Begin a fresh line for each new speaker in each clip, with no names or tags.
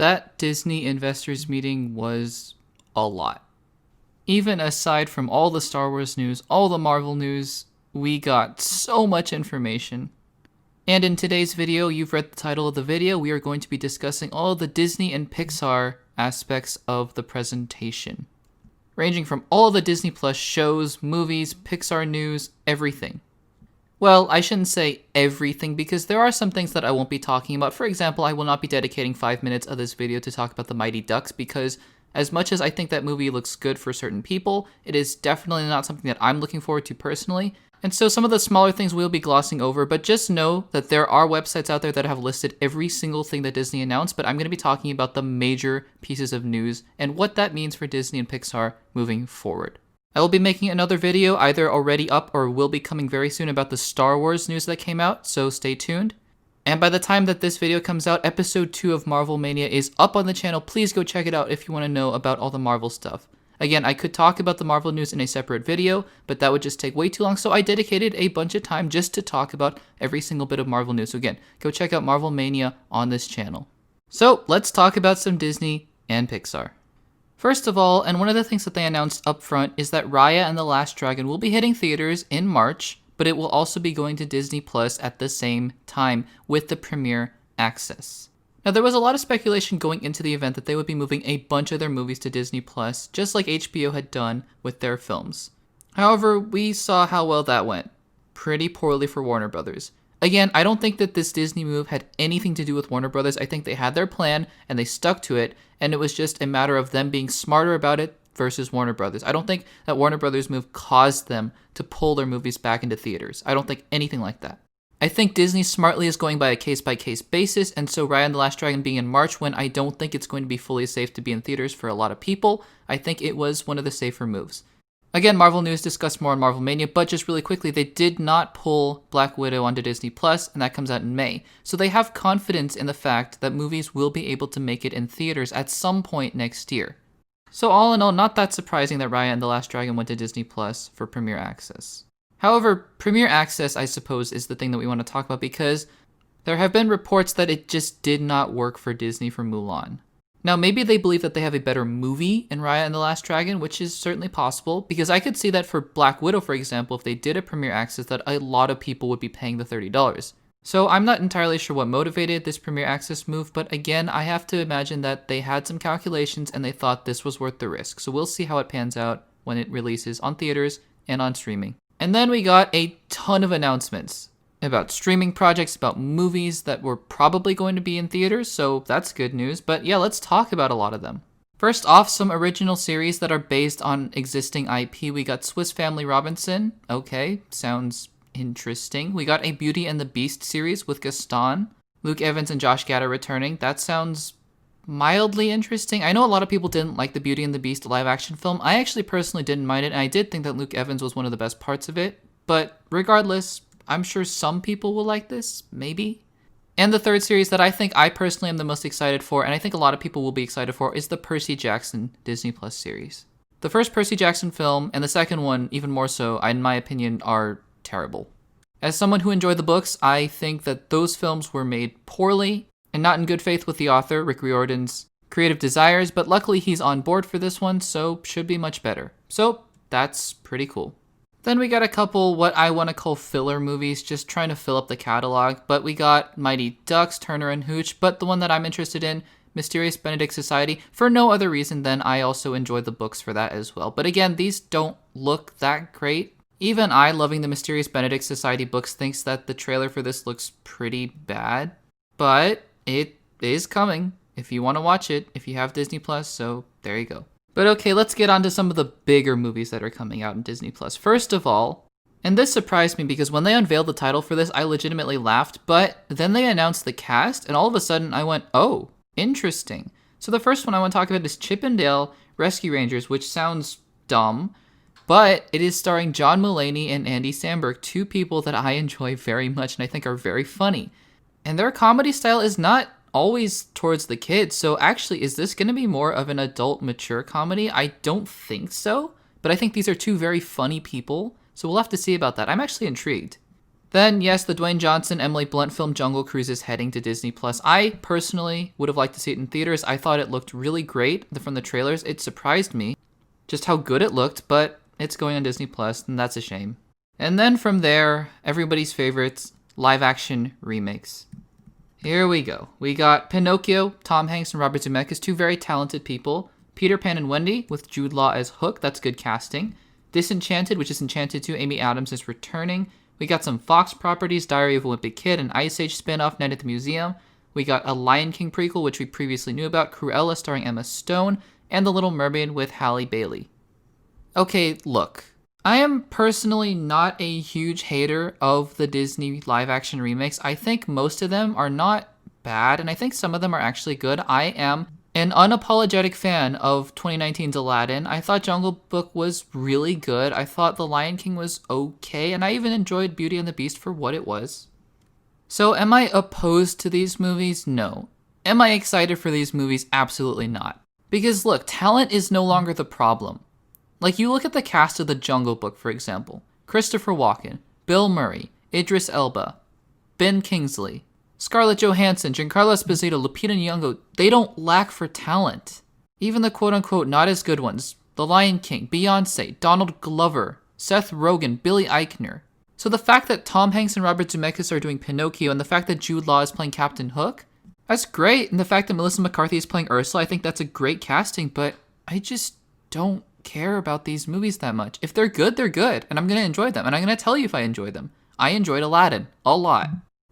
That Disney investors meeting was a lot. Even aside from all the Star Wars news, all the Marvel news, we got so much information. And in today's video, you've read the title of the video, we are going to be discussing all the Disney and Pixar aspects of the presentation. Ranging from all the Disney Plus shows, movies, Pixar news, everything. Well, I shouldn't say everything because there are some things that I won't be talking about. For example, I will not be dedicating 5 minutes of this video to talk about the Mighty Ducks because as much as I think that movie looks good for certain people, it is definitely not something that I'm looking forward to personally. And so some of the smaller things we'll be glossing over, but just know that there are websites out there that have listed every single thing that Disney announced, but I'm going to be talking about the major pieces of news and what that means for Disney and Pixar moving forward. I will be making another video either already up or will be coming very soon about the Star Wars news that came out, so stay tuned. And by the time that this video comes out, episode 2 of Marvel Mania is up on the channel. Please go check it out if you want to know about all the Marvel stuff. Again, I could talk about the Marvel news in a separate video, but that would just take way too long, so I dedicated a bunch of time just to talk about every single bit of Marvel news. So again, go check out Marvel Mania on this channel. So let's talk about some Disney and Pixar. First of all, and one of the things that they announced up front is that Raya and the Last Dragon will be hitting theaters in March, but it will also be going to Disney Plus at the same time with the premiere access. Now, there was a lot of speculation going into the event that they would be moving a bunch of their movies to Disney Plus, just like HBO had done with their films. However, we saw how well that went. Pretty poorly for Warner Brothers. Again, I don't think that this Disney move had anything to do with Warner Brothers. I think they had their plan and they stuck to it, and it was just a matter of them being smarter about it versus Warner Brothers. I don't think that Warner Brothers move caused them to pull their movies back into theaters. I don't think anything like that. I think Disney smartly is going by a case-by-case basis, and so Raya and the Last Dragon being in March when I don't think it's going to be fully safe to be in theaters for a lot of people, I think it was one of the safer moves. Again, Marvel News discussed more on Marvel Mania, but just really quickly, they did not pull Black Widow onto Disney Plus, and that comes out in May. So they have confidence in the fact that movies will be able to make it in theaters at some point next year. So all in all, not that surprising that Raya and the Last Dragon went to Disney Plus for premiere access. However, premiere access, I suppose, is the thing that we want to talk about because there have been reports that it just did not work for Disney for Mulan. Now, maybe they believe that they have a better movie in Raya and the Last Dragon, which is certainly possible, because I could see that for Black Widow, for example, if they did a premiere access, that a lot of people would be paying the $30. So I'm not entirely sure what motivated this premiere access move, but again, I have to imagine that they had some calculations and they thought this was worth the risk. So we'll see how it pans out when it releases on theaters and on streaming. And then we got a ton of announcements about streaming projects, about movies that were probably going to be in theaters, so that's good news. But yeah, let's talk about a lot of them. First off, some original series that are based on existing IP. We got Swiss Family Robinson. Okay, sounds interesting. We got a Beauty and the Beast series with Gaston. Luke Evans and Josh Gad are returning. That sounds mildly interesting. I know a lot of people didn't like the Beauty and the Beast live action film. I actually personally didn't mind it, and I did think that Luke Evans was one of the best parts of it. But regardless, I'm sure some people will like this, maybe. And the third series that I think I personally am the most excited for, and I think a lot of people will be excited for, is the Percy Jackson Disney Plus series. The first Percy Jackson film, and the second one, even more so, in my opinion, are terrible. As someone who enjoyed the books, I think that those films were made poorly, and not in good faith with the author, Rick Riordan's creative desires, but luckily he's on board for this one, so should be much better. So that's pretty cool. Then we got a couple what I want to call filler movies, just trying to fill up the catalog, but we got Mighty Ducks, Turner and Hooch, but the one that I'm interested in, Mysterious Benedict Society, for no other reason than I also enjoyed the books for that as well. But again, these don't look that great. Even I, loving the Mysterious Benedict Society books, thinks that the trailer for this looks pretty bad, but it is coming if you want to watch it, if you have Disney Plus, so there you go. But okay, let's get on to some of the bigger movies that are coming out in Disney Plus. First of all, and this surprised me because when they unveiled the title for this, I legitimately laughed, but then they announced the cast, and all of a sudden I went, oh, interesting. So the first one I want to talk about is Chip and Dale Rescue Rangers, which sounds dumb, but it is starring John Mulaney and Andy Samberg, two people that I enjoy very much and I think are very funny. And their comedy style is not always towards the kids, so actually, is this going to be more of an adult, mature comedy? I don't think so, but I think these are two very funny people, so we'll have to see about that. I'm actually intrigued. Then, yes, the Dwayne Johnson, Emily Blunt film Jungle Cruise is heading to Disney+. I personally would have liked to see it in theaters. I thought it looked really great from the trailers. It surprised me just how good it looked, but it's going on Disney+, and that's a shame. And then from there, everybody's favorites, live-action remakes. Here we go. We got Pinocchio, Tom Hanks and Robert Zemeckis, two very talented people. Peter Pan and Wendy, with Jude Law as Hook, that's good casting. Disenchanted, which is Enchanted 2, Amy Adams is returning. We got some Fox properties, Diary of a Wimpy Kid, an Ice Age spin-off, Night at the Museum. We got a Lion King prequel, which we previously knew about, Cruella starring Emma Stone, and The Little Mermaid with Halle Bailey. Okay, look. I am personally not a huge hater of the Disney live-action remakes. I think most of them are not bad, and I think some of them are actually good. I am an unapologetic fan of 2019's Aladdin. I thought Jungle Book was really good. I thought The Lion King was okay, and I even enjoyed Beauty and the Beast for what it was. So am I opposed to these movies? No. Am I excited for these movies? Absolutely not. Because look, talent is no longer the problem. Like, you look at the cast of The Jungle Book, for example. Christopher Walken, Bill Murray, Idris Elba, Ben Kingsley, Scarlett Johansson, Giancarlo Esposito, Lupita Nyong'o. They don't lack for talent. Even the quote-unquote not as good ones. The Lion King, Beyonce, Donald Glover, Seth Rogen, Billy Eichner. So the fact that Tom Hanks and Robert Zemeckis are doing Pinocchio, and the fact that Jude Law is playing Captain Hook, that's great. And the fact that Melissa McCarthy is playing Ursula, I think that's a great casting, but I just don't care about these movies that much. If they're good, they're good, and I'm going to enjoy them, and I'm going to tell you if I enjoy them. I enjoyed Aladdin a lot.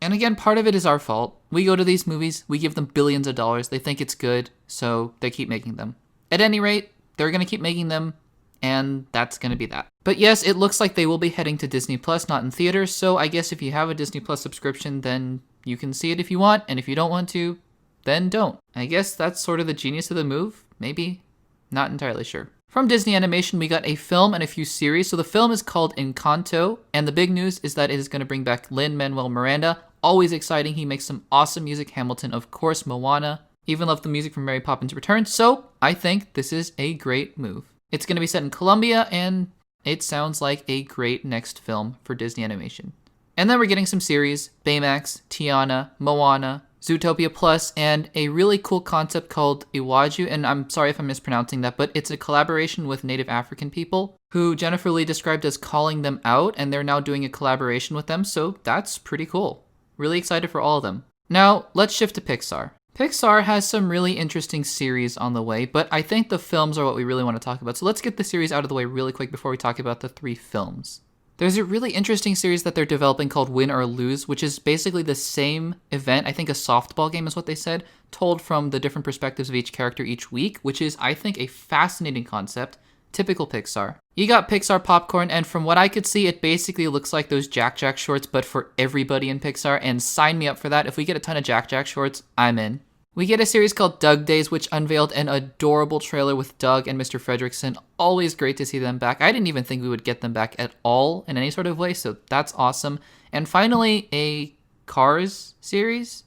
And again, part of it is our fault. We go to these movies, we give them billions of dollars, they think it's good, so they keep making them. At any rate, they're going to keep making them, and that's going to be that. But yes, it looks like they will be heading to Disney Plus, not in theaters, so I guess if you have a Disney Plus subscription, then you can see it if you want, and if you don't want to, then don't. I guess that's sort of the genius of the move, maybe. Not entirely sure. From Disney Animation, we got a film and a few series. So the film is called Encanto, and the big news is that it is going to bring back Lin-Manuel Miranda. Always exciting. He makes some awesome music. Hamilton, of course, Moana. Even love the music from Mary Poppins Returns. So I think this is a great move. It's going to be set in Colombia, and it sounds like a great next film for Disney Animation. And then we're getting some series, Baymax, Tiana, Moana, Zootopia Plus, and a really cool concept called Iwaju, and I'm sorry if I'm mispronouncing that, but it's a collaboration with Native African people, who Jennifer Lee described as calling them out, and they're now doing a collaboration with them, so that's pretty cool. Really excited for all of them. Now, let's shift to Pixar. Pixar has some really interesting series on the way, but I think the films are what we really want to talk about, so let's get the series out of the way really quick before we talk about the 3 films. There's a really interesting series that they're developing called Win or Lose, which is basically the same event, I think a softball game is what they said, told from the different perspectives of each character each week, which is, I think, a fascinating concept. Typical Pixar. You got Pixar popcorn, and from what I could see, it basically looks like those Jack Jack shorts, but for everybody in Pixar, and sign me up for that. If we get a ton of Jack Jack shorts, I'm in. We get a series called Doug Days, which unveiled an adorable trailer with Doug and Mr. Fredricksen. Always great to see them back. I didn't even think we would get them back at all in any sort of way, so that's awesome. And finally, a Cars series.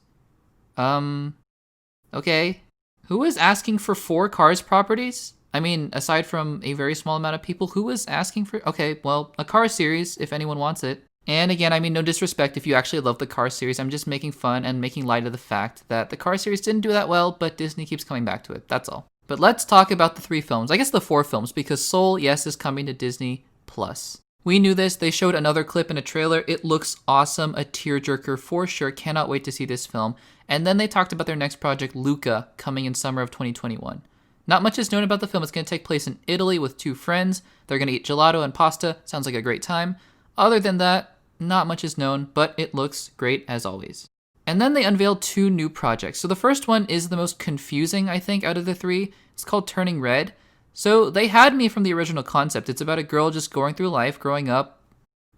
Okay. Who is asking for 4 Cars properties? I mean, aside from a very small amount of people, who is asking for... Okay, well, a Cars series, if anyone wants it. And again, I mean, no disrespect if you actually love the Cars series. I'm just making fun and making light of the fact that the Cars series didn't do that well, but Disney keeps coming back to it. That's all. But let's talk about the 3 films. I guess the 4 films, because Soul, yes, is coming to Disney Plus. We knew this. They showed another clip in a trailer. It looks awesome, a tearjerker for sure. Cannot wait to see this film. And then they talked about their next project, Luca, coming in summer of 2021. Not much is known about the film. It's going to take place in Italy with 2 friends. They're going to eat gelato and pasta. Sounds like a great time. Other than that, not much is known, but it looks great as always. And then they unveiled 2 new projects. So the first one is the most confusing, I think, out of the 3. It's called Turning Red. So they had me from the original concept. It's about a girl just going through life, growing up,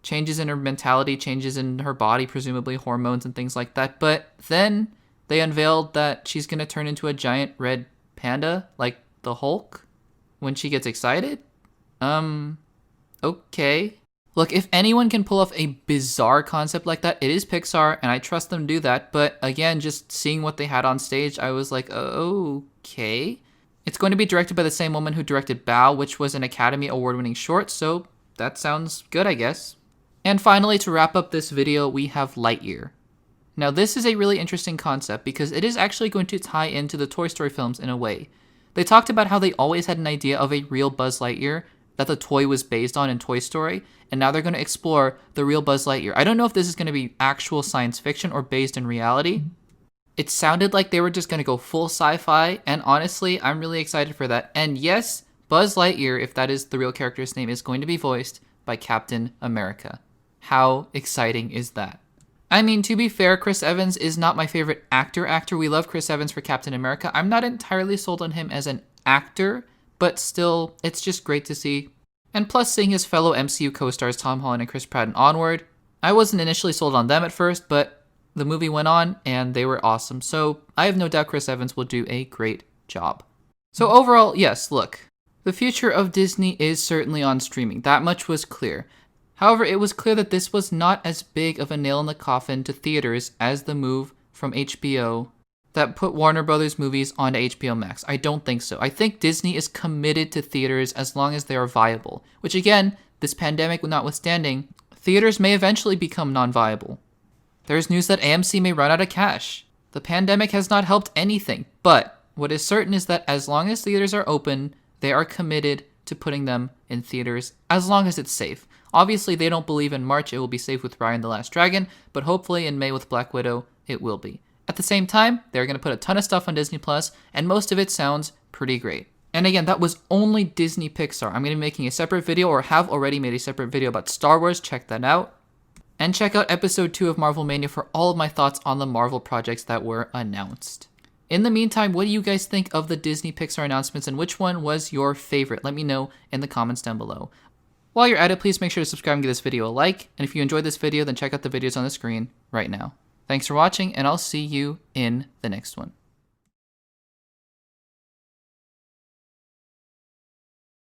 changes in her mentality, changes in her body, presumably hormones and things like that. But then they unveiled that she's going to turn into a giant red panda, like the Hulk, when she gets excited. Okay. Look, if anyone can pull off a bizarre concept like that, it is Pixar, and I trust them to do that. But again, just seeing what they had on stage, I was like, okay. It's going to be directed by the same woman who directed Bao, which was an Academy Award-winning short, so that sounds good, I guess. And finally, to wrap up this video, we have Lightyear. Now, this is a really interesting concept because it is actually going to tie into the Toy Story films in a way. They talked about how they always had an idea of a real Buzz Lightyear that the toy was based on in Toy Story, and now they're going to explore the real Buzz Lightyear. I don't know if this is going to be actual science fiction or based in reality. It sounded like they were just going to go full sci-fi, and honestly, I'm really excited for that. And yes, Buzz Lightyear, if that is the real character's name, is going to be voiced by Captain America. How exciting is that? I mean, to be fair, Chris Evans is not my favorite actor. We love Chris Evans for Captain America. I'm not entirely sold on him as an actor, but still, it's just great to see. And plus, seeing his fellow MCU co-stars Tom Holland and Chris Pratt in Onward, I wasn't initially sold on them at first, but the movie went on and they were awesome. So I have no doubt Chris Evans will do a great job. So overall, yes, look, the future of Disney is certainly on streaming. That much was clear. However, it was clear that this was not as big of a nail in the coffin to theaters as the move from HBO that put Warner Brothers movies onto HBO Max. I don't think so. I think Disney is committed to theaters as long as they are viable, which again, this pandemic notwithstanding, theaters may eventually become non-viable. There's news that AMC may run out of cash. The pandemic has not helped anything, but what is certain is that as long as theaters are open, they are committed to putting them in theaters as long as it's safe. Obviously, they don't believe in March it will be safe with Raya and the Last Dragon, but hopefully in May with Black Widow, it will be. At the same time, they're going to put a ton of stuff on Disney+, and most of it sounds pretty great. And again, that was only Disney Pixar. I'm going to be making a separate video, or have already made a separate video about Star Wars. Check that out. And check out episode 2 of Marvel Mania for all of my thoughts on the Marvel projects that were announced. In the meantime, what do you guys think of the Disney Pixar announcements, and which one was your favorite? Let me know in the comments down below. While you're at it, please make sure to subscribe and give this video a like. And if you enjoyed this video, then check out the videos on the screen right now. Thanks for watching, and I'll see you in the next one.